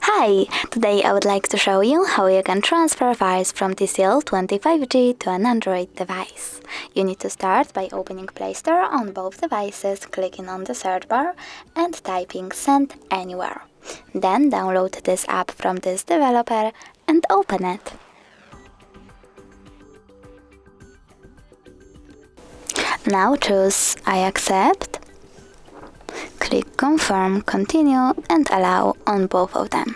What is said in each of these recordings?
Hi! Today I would like to show you how you can transfer files from TCL 25G to an Android device. You need to start by opening Play Store on both devices, clicking on the search bar and typing Send Anywhere. Then download this app from this developer and open it. Now choose I accept, click Confirm, Continue and Allow on both of them.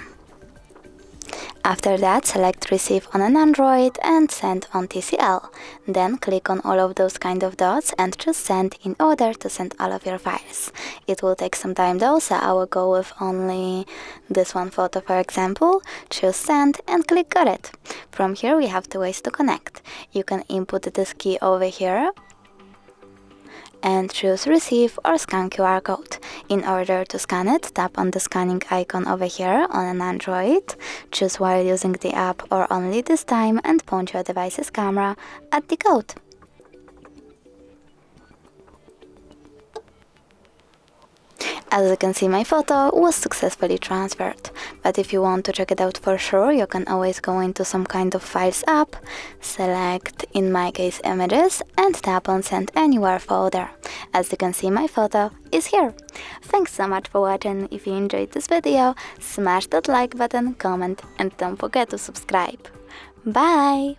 After that, select Receive on an Android and Send on TCL. Then click on all of those kind of dots and choose Send in order to send all of your files. It will take some time though, so I will go with only this one photo for example. Choose Send and click Got it. From here we have two ways to connect. You can input this key over here and choose Receive or Scan QR code. In order to scan it, tap on the scanning icon over here on an Android, choose while using the app or only this time and point your device's camera at the code. As you can see, my photo was successfully transferred. But if you want to check it out for sure, you can always go into some kind of Files app, select, in my case, Images, and tap on Send Anywhere folder. As you can see, my photo is here. Thanks so much for watching. If you enjoyed this video, smash that like button, comment, and don't forget to subscribe. Bye!